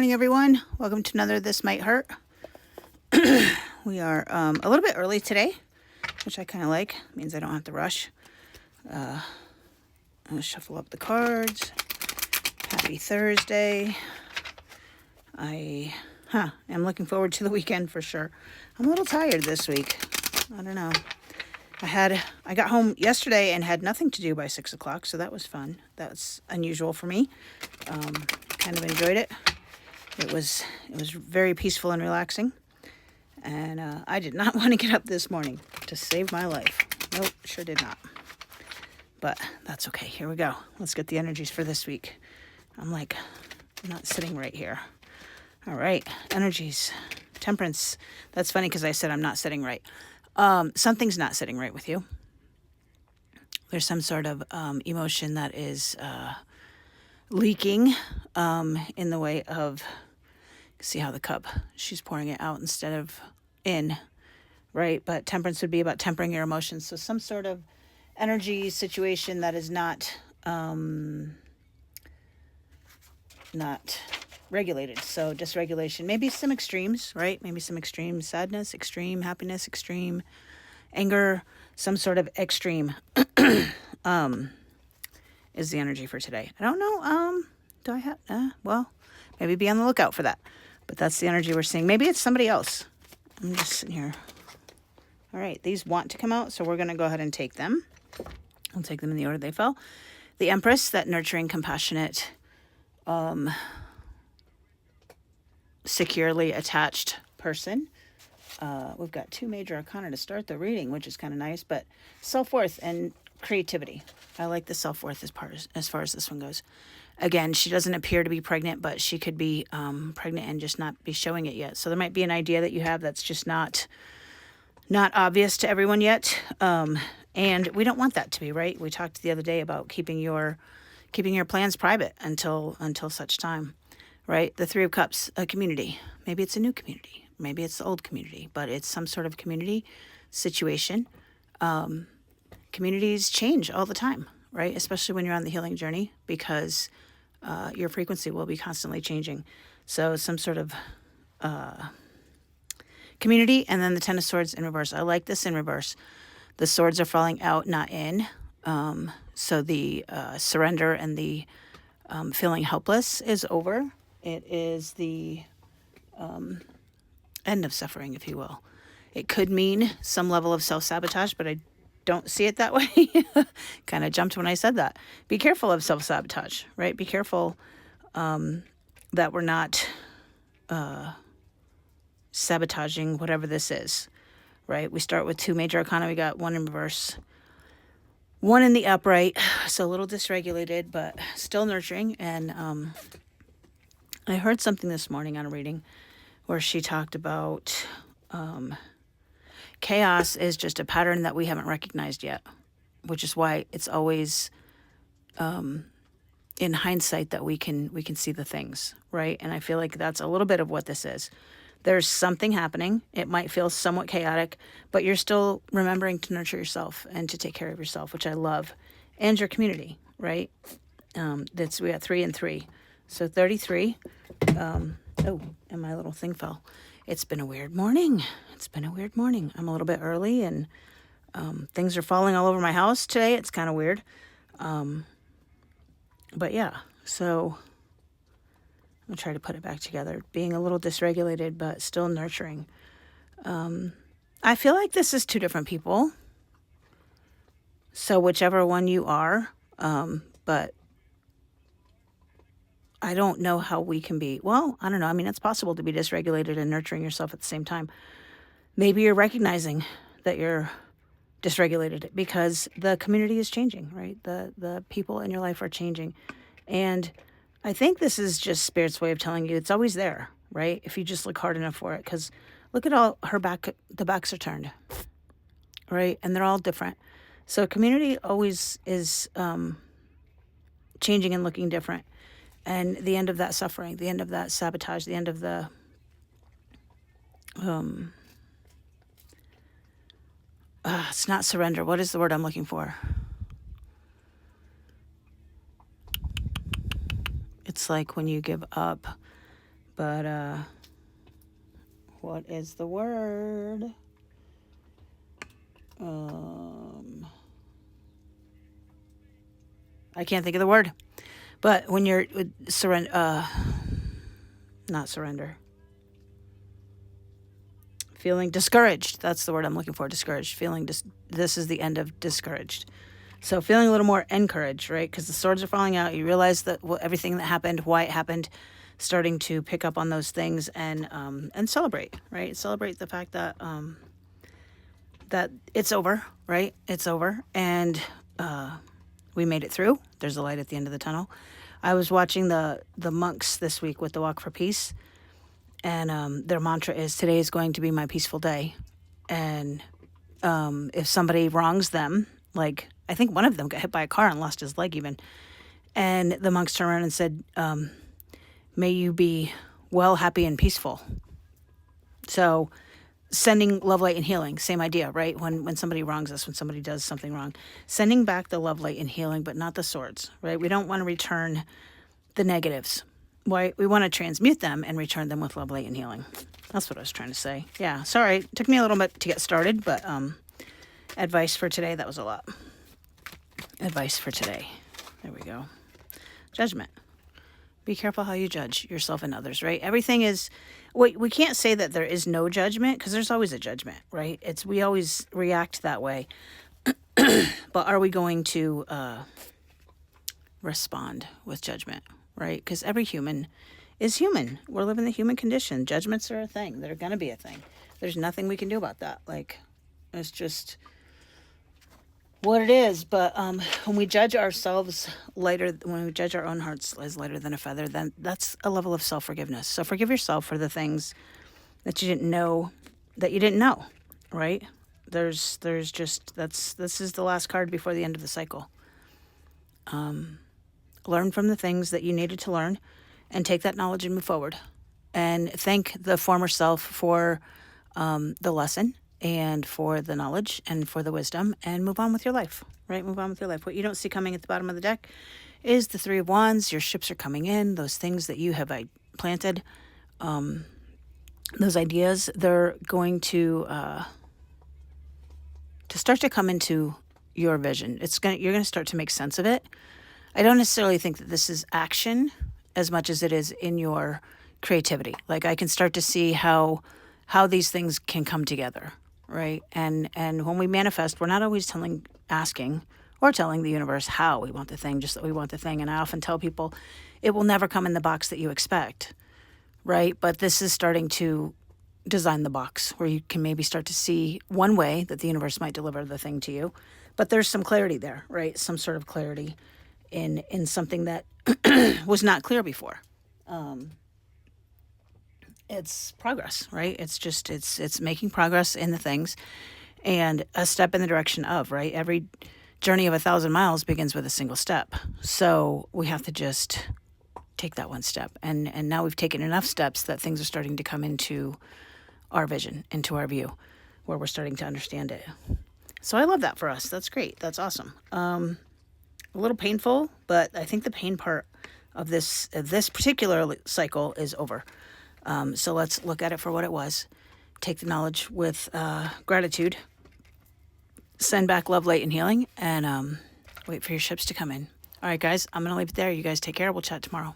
morning, everyone. Welcome to another This Might Hurt. We are a little bit early today, which I kind of like. It means I don't have to rush. I'm going to shuffle up the cards. Happy Thursday. I am looking forward to the weekend for sure. I'm a little tired this week. I don't know. I got home yesterday and had nothing to do by 6 o'clock, so that was fun. That's unusual for me. Kind of enjoyed it. It was very peaceful and relaxing. And I did not want to get up this morning to save my life. Nope, sure did not. But that's okay. Here we go. Let's get the energies for this week. I'm not sitting right here. All right, energies. Temperance. That's funny because I said I'm not sitting right. Something's not sitting right with you. There's some sort of emotion that is leaking in the way of, see how the cup, she's pouring it out instead of in, right? But temperance would be about tempering your emotions. So some sort of energy situation that is not regulated. So dysregulation, maybe some extremes, right? Maybe some extreme sadness, extreme happiness, extreme anger, some sort of extreme is the energy for today. I don't know. Do I have, well, maybe be on the lookout for that, but that's the energy we're seeing. Maybe it's somebody else. I'm just sitting here. All right. These want to come out. So we're going to go ahead and take them. I'll take them in the order they fell. The Empress, that nurturing, compassionate, securely attached person. We've got two major arcana to start the reading, which is kind of nice, but self-worth and creativity. I like the self-worth as far as this one goes. Again, she doesn't appear to be pregnant, but she could be pregnant and just not be showing it yet. So there might be an idea that you have that's just not obvious to everyone yet. And we don't want that to be, right? We talked the other day about keeping your plans private until such time, right? The Three of Cups, a community. Maybe it's a new community. Maybe it's the old community, but it's some sort of community situation. Communities change all the time, right? Especially when you're on the healing journey, because your frequency will be constantly changing. So some sort of community, and then the Ten of Swords in reverse. I like this in reverse. The swords are falling out, not in. So the surrender and the feeling helpless is over. It is the end of suffering, if you will. It could mean some level of self-sabotage, but I don't see it that way. Kind of jumped when I said that. Be careful of self-sabotage, right? Be careful that we're not sabotaging whatever this is, right? We start with two major arcana. We got one in reverse, one in the upright. So a little dysregulated, but still nurturing. And I heard something this morning on a reading where she talked about chaos is just a pattern that we haven't recognized yet, which is why it's always in hindsight that we can see the things, right? And I feel like that's a little bit of what this is. There's something happening. It might feel somewhat chaotic, but you're still remembering to nurture yourself and to take care of yourself, which I love, and your community, right? We got 3 and 3, so 33. Oh, and my little thing fell. It's been a weird morning. I'm a little bit early, and things are falling all over my house today. It's kind of weird. But yeah, so I'll try to put it back together. Being a little dysregulated, but still nurturing. I feel like this is two different people. So whichever one you are, but I don't know how we can be. Well, I don't know. I mean, it's possible to be dysregulated and nurturing yourself at the same time. Maybe you're recognizing that you're dysregulated because the community is changing, right? The people in your life are changing. And I think this is just Spirit's way of telling you it's always there, right? If you just look hard enough for it. Because look at all the backs are turned, right? And they're all different. So community always is changing and looking different. And the end of that suffering, the end of that sabotage, the end of the it's not surrender. What is the word I'm looking for? It's like when you give up, But, what is the word? I can't think of the word. But when you're not surrender. Feeling discouraged. That's the word I'm looking for. Discouraged. This is the end of discouraged. So feeling a little more encouraged, right? Because the swords are falling out. You realize that everything that happened, why it happened, starting to pick up on those things and celebrate, right? Celebrate the fact that that it's over, right? It's over, and we made it through. There's a light at the end of the tunnel. I was watching the monks this week with the Walk for Peace, and their mantra is, today is going to be my peaceful day. And if somebody wrongs them, like I think one of them got hit by a car and lost his leg even, and the monks turned around and said, may you be well, happy, and peaceful. So sending love, light, and healing, same idea, right? When somebody wrongs us, when somebody does something wrong, sending back the love, light, and healing, but not the swords, right? We don't want to return the negatives. Why? We want to transmute them and return them with love, light, and healing. That's what I was trying to say. Yeah, sorry. It took me a little bit to get started, but advice for today, that was a lot. Advice for today. There we go. Judgment. Be careful how you judge yourself and others, right? Everything is, we can't say that there is no judgment, because there's always a judgment, right? We always react that way. But are we going to respond with judgment, right? Because every human is human. We're living the human condition. Judgments are a thing. They're going to be a thing. There's nothing we can do about that. Like, it's just what it is. But when we judge ourselves lighter, when we judge our own hearts as lighter than a feather, then that's a level of self-forgiveness. So forgive yourself for the things that you didn't know, right? There's just, this is the last card before the end of the cycle. Learn from the things that you needed to learn and take that knowledge and move forward. And thank the former self for the lesson and for the knowledge and for the wisdom, and move on with your life, right? Move on with your life. What you don't see coming at the bottom of the deck is the Three of Wands. Your ships are coming in. Those things that you have planted, those ideas, they're going to start to come into your vision. You're going to start to make sense of it. I don't necessarily think that this is action as much as it is in your creativity. Like, I can start to see how these things can come together, right? And when we manifest, we're not always asking or telling the universe how we want the thing, just that we want the thing. And I often tell people, it will never come in the box that you expect, right? But this is starting to design the box where you can maybe start to see one way that the universe might deliver the thing to you. But there's some clarity there, right? Some sort of clarity in something that was not clear before. It's progress, right? It's making progress in the things, and a step in the direction of, right? Every journey of 1,000 miles begins with a single step. So we have to just take that one step. And now we've taken enough steps that things are starting to come into our vision, into our view, where we're starting to understand it. So I love that for us. That's great. That's awesome. A little painful, but I think the pain part of this particular cycle is over. So let's look at it for what it was. Take the knowledge with gratitude. Send back love, light, and healing, and wait for your ships to come in. All right, guys, I'm going to leave it there. You guys take care. We'll chat tomorrow.